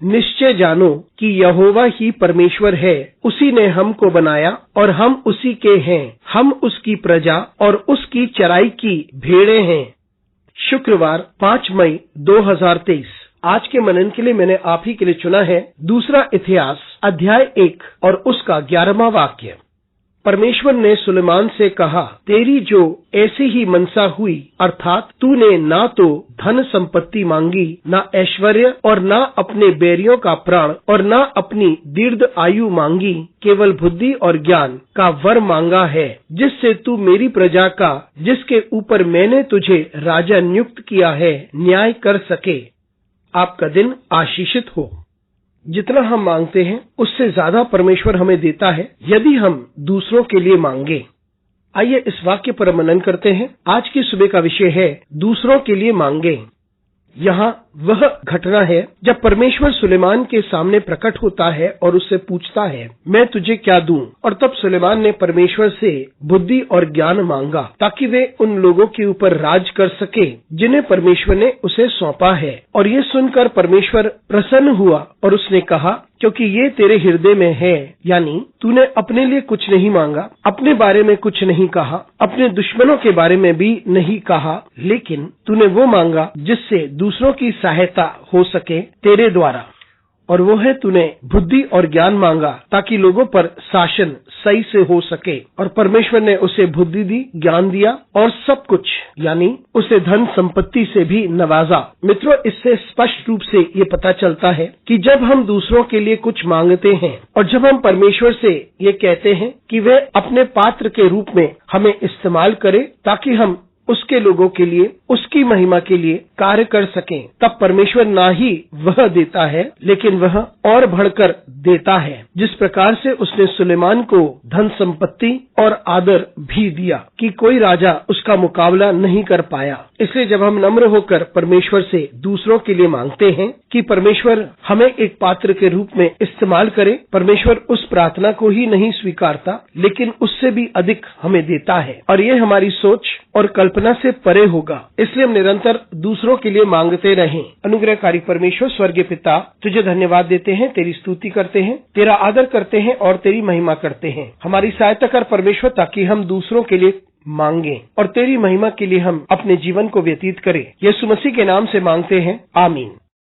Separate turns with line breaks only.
निश्चय जानो कि यहोवा ही परमेश्वर है, उसी ने हमको बनाया और हम उसी के हैं, हम उसकी प्रजा और उसकी चराई की भेड़ें हैं। शुक्रवार 5 मई 2023। आज के मनन के लिए मैंने आप ही के लिए चुना है दूसरा इतिहास अध्याय 1 और उसका 11वां वाक्य। परमेश्वर ने सुलेमान से कहा, तेरी जो ऐसी ही मनसा हुई, अर्थात तूने ना तो धन संपत्ति मांगी, ना ऐश्वर्य और ना अपने बैरियों का प्राण और ना अपनी दीर्घ आयु मांगी, केवल बुद्धि और ज्ञान का वर मांगा है, जिससे तू मेरी प्रजा का, जिसके ऊपर मैंने तुझे राजा नियुक्त किया है, न्याय कर सके। आपका दिन आशीषित हो। जितना हम मांगते हैं उससे ज्यादा परमेश्वर हमें देता है यदि हम दूसरों के लिए मांगे। आइए इस वाक्य पर मनन करते हैं। आज की सुबह का विषय है दूसरों के लिए मांगे। यहाँ वह घटना है जब परमेश्वर सुलेमान के सामने प्रकट होता है और उससे पूछता है, मैं तुझे क्या दूं? और तब सुलेमान ने परमेश्वर से बुद्धि और ज्ञान मांगा ताकि वे उन लोगों के ऊपर राज कर सके जिन्हें परमेश्वर ने उसे सौंपा है। और ये सुनकर परमेश्वर प्रसन्न हुआ और उसने कहा, क्योंकि ये तेरे हृदय में है, यानी तूने अपने लिए कुछ नहीं मांगा, अपने बारे में कुछ नहीं कहा, अपने दुश्मनों के बारे में भी नहीं कहा, लेकिन तूने वो मांगा जिससे दूसरों की सहायता हो सके तेरे द्वारा। और वो है तूने बुद्धि और ज्ञान मांगा ताकि लोगों पर शासन सही से हो सके। और परमेश्वर ने उसे बुद्धि दी, ज्ञान दिया और सब कुछ, यानी उसे धन संपत्ति से भी नवाजा। मित्रों, इससे स्पष्ट रूप से ये पता चलता है कि जब हम दूसरों के लिए कुछ मांगते हैं और जब हम परमेश्वर से ये कहते हैं कि वे अपने पात्र के रूप में हमें इस्तेमाल करे ताकि हम उसके लोगों के लिए, उसकी महिमा के लिए कार्य कर सकें, तब परमेश्वर ना ही वह देता है लेकिन वह और बढ़कर देता है, जिस प्रकार से उसने सुलेमान को धन संपत्ति और आदर भी दिया कि कोई राजा उसका मुकाबला नहीं कर पाया। इसलिए जब हम नम्र होकर परमेश्वर से दूसरों के लिए मांगते हैं कि परमेश्वर हमें एक पात्र के रूप में इस्तेमाल करे, परमेश्वर उस प्रार्थना को ही नहीं स्वीकारता लेकिन उससे भी अधिक हमें देता है। और ये हमारी सोच और कल्पना से परे होगा। इसलिए हम निरंतर दूसरों के लिए मांगते रहें। अनुग्रहकारी परमेश्वर स्वर्गीय पिता, तुझे धन्यवाद देते हैं, तेरी स्तुति करते हैं, तेरा आदर करते हैं और तेरी महिमा करते हैं। हमारी सहायता कर परमेश्वर ताकि हम दूसरों के लिए मांगे और तेरी महिमा के लिए हम अपने जीवन को व्यतीत करें। यीशु मसीह के नाम से मांगते हैं, आमीन।